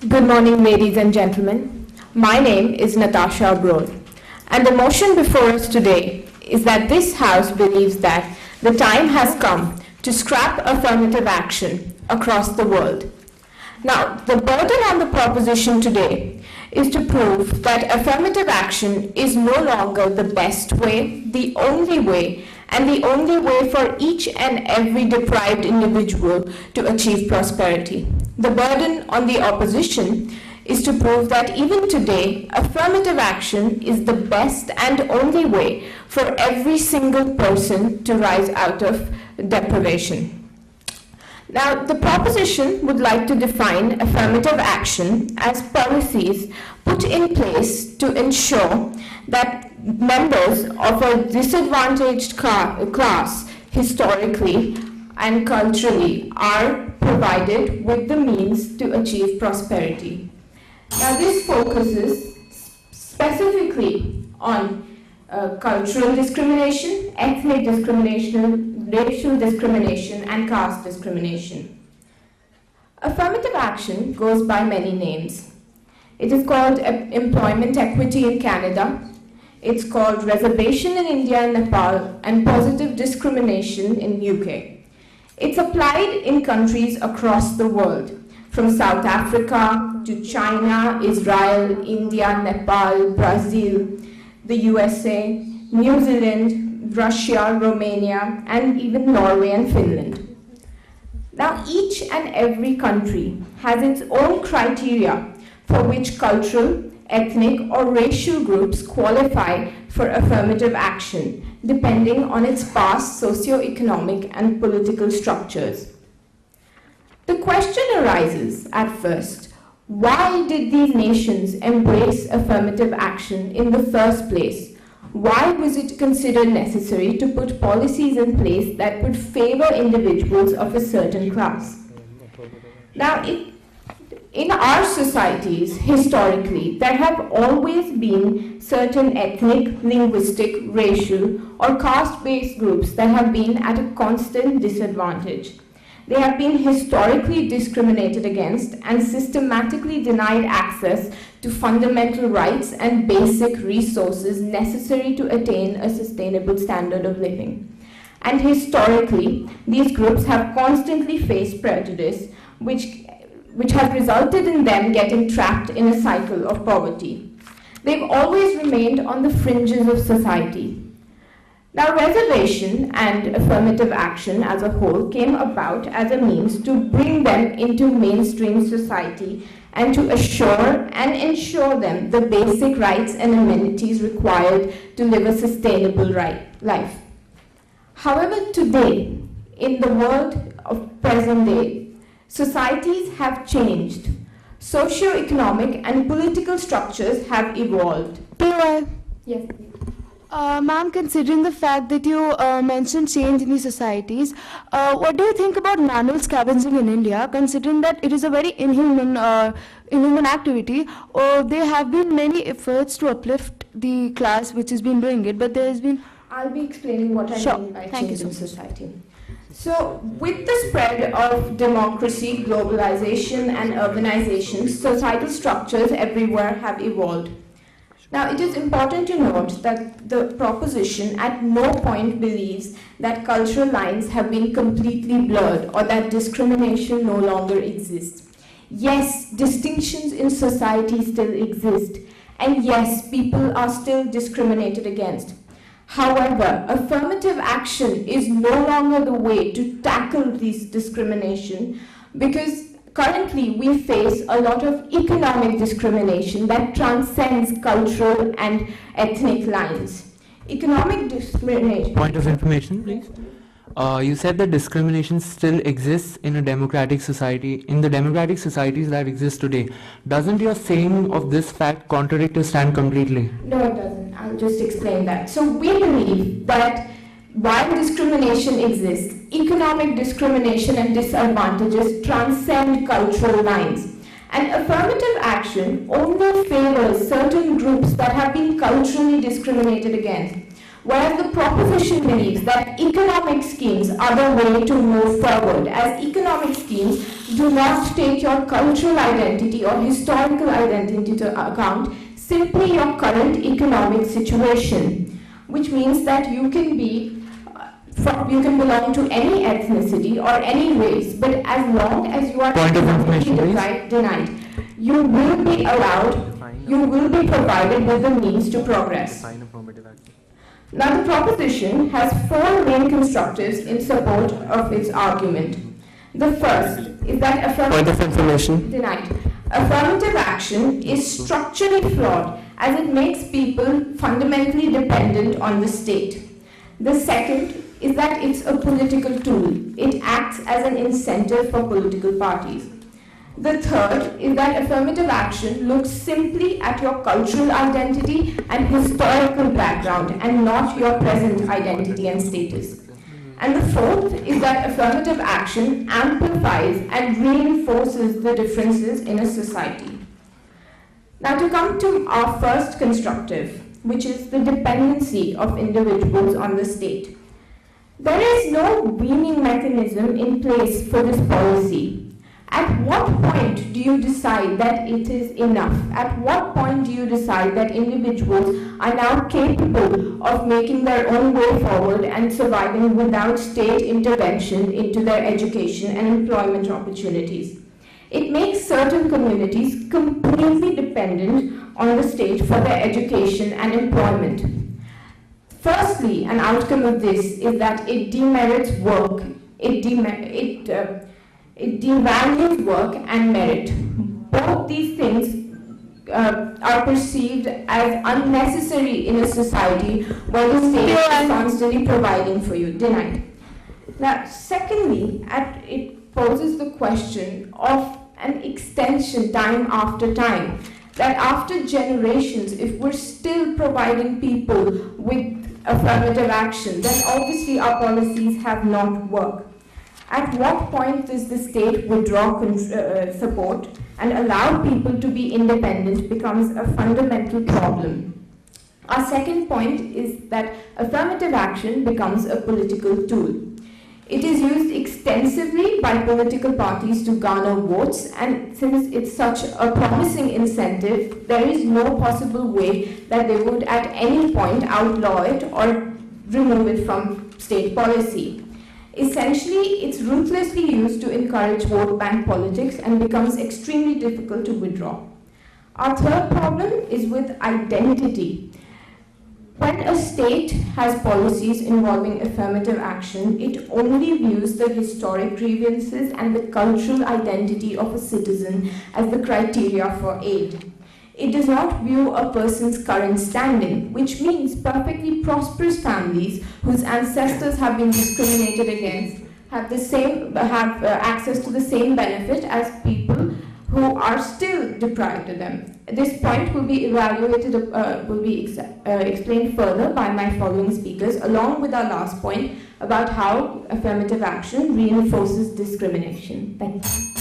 Good morning, ladies and gentlemen. My name is Natasha Abrol, and the motion before us today is that this House believes that the time has come to scrap affirmative action across the world. Now, the burden on the proposition today is to prove that affirmative action is no longer the best way, the only way, and the only way for each and every deprived individual to achieve prosperity. The burden on the opposition is to prove that even today, affirmative action is the best and only way for every single person to rise out of deprivation. Now, the proposition would like to define affirmative action as policies put in place to ensure that members of a disadvantaged class historically and culturally are provided with the means to achieve prosperity. Now, this focuses specifically on cultural discrimination, ethnic discrimination, racial discrimination, and caste discrimination. Affirmative action goes by many names. It is called employment equity in Canada. It's called reservation in India and Nepal, and positive discrimination in UK. It's applied in countries across the world, from South Africa to China, Israel, India, Nepal, Brazil, the USA, New Zealand, Russia, Romania, and even Norway and Finland. Now, each and every country has its own criteria for which cultural, ethnic, or racial groups qualify for affirmative action, depending on its past socio-economic and political structures. The question arises at first, why did these nations embrace affirmative action in the first place? Why was it considered necessary to put policies in place that would favor individuals of a certain class? Now, in our societies, historically, there have always been certain ethnic, linguistic, racial, or caste-based groups that have been at a constant disadvantage. They have been historically discriminated against and systematically denied access to fundamental rights and basic resources necessary to attain a sustainable standard of living. And historically, these groups have constantly faced prejudice, which has resulted in them getting trapped in a cycle of poverty. They've always remained on the fringes of society. Now, reservation and affirmative action as a whole came about as a means to bring them into mainstream society and to assure and ensure them the basic rights and amenities required to live a sustainable life. However, today, in the world of present day, societies have changed. Socio-economic and political structures have evolved. Yes. Ma'am, considering the fact that you mentioned change in the societies, what do you think about manual scavenging in India, considering that it is a very inhuman activity? There have been many efforts to uplift the class which has been doing it, but there has been... I'll be explaining what I mean by change in society. So, with the spread of democracy, globalization, and urbanization, societal structures everywhere have evolved. Now, it is important to note that the proposition at no point believes that cultural lines have been completely blurred or that discrimination no longer exists. Yes, distinctions in society still exist, and yes, people are still discriminated against. However, affirmative action is no longer the way to tackle this discrimination, because currently we face a lot of economic discrimination that transcends cultural and ethnic lines. Economic discrimination... Point of information, please. You said that discrimination still exists in a democratic society, in the democratic societies that exist today. Doesn't your saying of this fact contradict your stand completely? No, it doesn't. I'll just explain that. So we believe that while discrimination exists, economic discrimination and disadvantages transcend cultural lines. And affirmative action only favors certain groups that have been culturally discriminated against. Whereas the proposition believes that economic schemes are the way to move forward, as economic schemes do not take your cultural identity or historical identity into account, simply your current economic situation, which means that you can belong to any ethnicity or any race, but as long as you are Point of information, denied, you will be allowed, you will be provided with the means to progress. Now, the proposition has four main constructives in support of its argument. The first is that affirmative action is structurally flawed as it makes people fundamentally dependent on the state. The second is that it's a political tool. It acts as an incentive for political parties. The third is that affirmative action looks simply at your cultural identity and historical background and not your present identity and status. And the fourth is that affirmative action amplifies and reinforces the differences in a society. Now, to come to our first constructive, which is the dependency of individuals on the state. There is no weaning mechanism in place for this policy. At what point do you decide that it is enough? At what point do you decide that individuals are now capable of making their own way forward and surviving without state intervention into their education and employment opportunities? It makes certain communities completely dependent on the state for their education and employment. Firstly, an outcome of this is that it demerits work, it devalues work and merit. Both these things are perceived as unnecessary in a society where the state is constantly providing for you. Denied. Now, secondly, it poses the question of an extension time after time. That after generations, if we're still providing people with affirmative action, then obviously our policies have not worked. At what point does the state withdraw support and allow people to be independent becomes a fundamental problem. Our second point is that affirmative action becomes a political tool. It is used extensively by political parties to garner votes, and since it's such a promising incentive, there is no possible way that they would at any point outlaw it or remove it from state policy. Essentially, it's ruthlessly used to encourage vote bank politics and becomes extremely difficult to withdraw. Our third problem is with identity. When a state has policies involving affirmative action, it only views the historic grievances and the cultural identity of a citizen as the criteria for aid. It does not view a person's current standing, which means perfectly prosperous families whose ancestors have been discriminated against have access to the same benefit as people who are still deprived of them. This point will be explained further by my following speakers, along with our last point about how affirmative action reinforces discrimination. Thank you.